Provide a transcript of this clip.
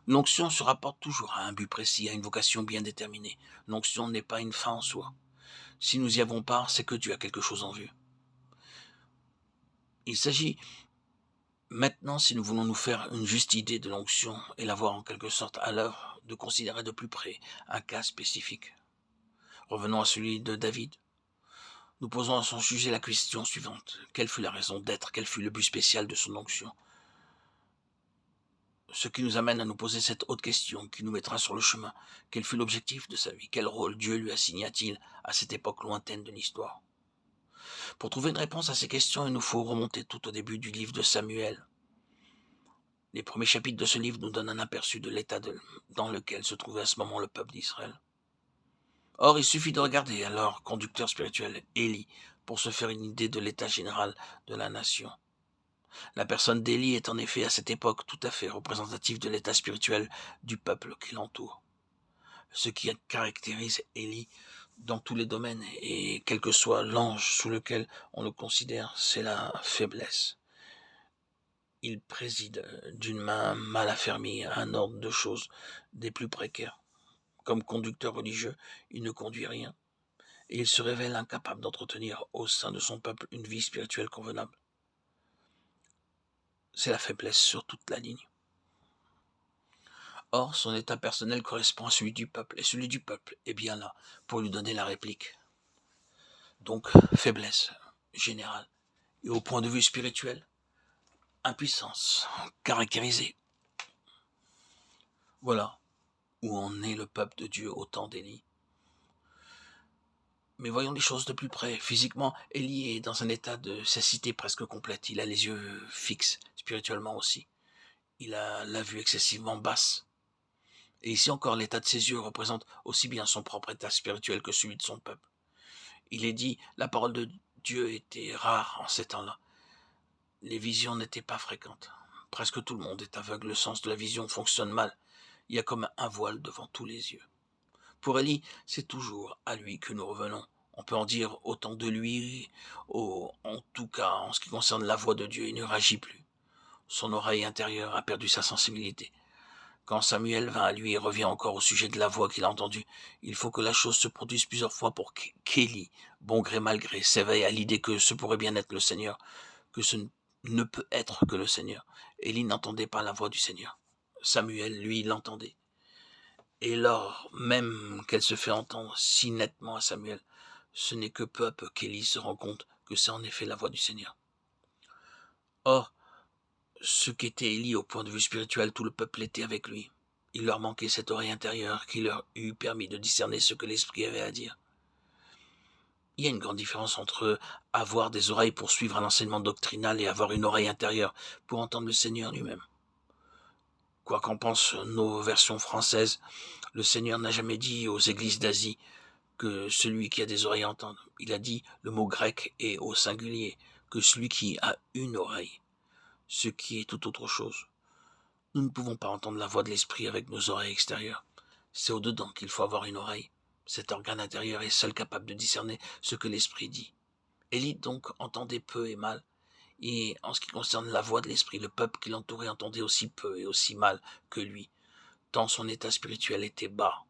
L'onction se rapporte toujours à un but précis, à une vocation bien déterminée. L'onction n'est pas une fin en soi. Si nous y avons part, c'est que Dieu a quelque chose en vue. Il s'agit maintenant, si nous voulons nous faire une juste idée de l'onction et la voir en quelque sorte à l'œuvre, de considérer de plus près un cas spécifique. Revenons à celui de David. Nous posons à son sujet la question suivante. Quelle fut la raison d'être? Quel fut le but spécial de son onction? Ce qui nous amène à nous poser cette autre question qui nous mettra sur le chemin. Quel fut l'objectif de sa vie? Quel rôle Dieu lui assigna-t-il à cette époque lointaine de l'histoire? Pour trouver une réponse à ces questions, il nous faut remonter tout au début du livre de Samuel. Les premiers chapitres de ce livre nous donnent un aperçu de l'état dans lequel se trouvait à ce moment le peuple d'Israël. Or, il suffit de regarder à leur conducteur spirituel, Élie, pour se faire une idée de l'état général de la nation. La personne d'Élie est en effet à cette époque tout à fait représentative de l'état spirituel du peuple qui l'entoure. Ce qui caractérise Élie dans tous les domaines, et quel que soit l'ange sous lequel on le considère, c'est la faiblesse. Il préside d'une main mal affermie un ordre de choses des plus précaires. Comme conducteur religieux, il ne conduit rien, et il se révèle incapable d'entretenir au sein de son peuple une vie spirituelle convenable. C'est la faiblesse sur toute la ligne. Or, son état personnel correspond à celui du peuple, et celui du peuple est bien là pour lui donner la réplique. Donc, faiblesse générale. Et au point de vue spirituel, impuissance caractérisée. Voilà où en est le peuple de Dieu au temps d'Élie. Mais voyons les choses de plus près. Physiquement, Élie est dans un état de cécité presque complète. Il a les yeux fixes, spirituellement aussi. Il a la vue excessivement basse. Et ici encore, l'état de ses yeux représente aussi bien son propre état spirituel que celui de son peuple. Il est dit, la parole de Dieu était rare en ces temps-là. Les visions n'étaient pas fréquentes. Presque tout le monde est aveugle, le sens de la vision fonctionne mal. Il y a comme un voile devant tous les yeux. Pour Élie, c'est toujours à lui que nous revenons. On peut en dire autant de lui, en tout cas en ce qui concerne la voix de Dieu, il ne réagit plus. Son oreille intérieure a perdu sa sensibilité. Quand Samuel vint à lui et revient encore au sujet de la voix qu'il a entendue, il faut que la chose se produise plusieurs fois pour qu'Élie, bon gré mal gré, s'éveille à l'idée que ce pourrait bien être le Seigneur, que ce ne peut être que le Seigneur. Élie n'entendait pas la voix du Seigneur. Samuel, lui, l'entendait. Et lors même qu'elle se fait entendre si nettement à Samuel, ce n'est que peu à peu qu'Élie se rend compte que c'est en effet la voix du Seigneur. Or, ce qu'était Élie au point de vue spirituel, tout le peuple était avec lui. Il leur manquait cette oreille intérieure qui leur eût permis de discerner ce que l'Esprit avait à dire. Il y a une grande différence entre avoir des oreilles pour suivre un enseignement doctrinal et avoir une oreille intérieure pour entendre le Seigneur lui-même. Quoi qu'en pensent nos versions françaises, le Seigneur n'a jamais dit aux églises d'Asie que celui qui a des oreilles entende. Il a dit le mot grec est au singulier, que celui qui a une oreille, ce qui est tout autre chose. Nous ne pouvons pas entendre la voix de l'esprit avec nos oreilles extérieures. C'est au-dedans qu'il faut avoir une oreille. Cet organe intérieur est seul capable de discerner ce que l'esprit dit. Élie donc entendait peu et mal, et en ce qui concerne la voix de l'esprit, le peuple qui l'entourait entendait aussi peu et aussi mal que lui, tant son état spirituel était bas.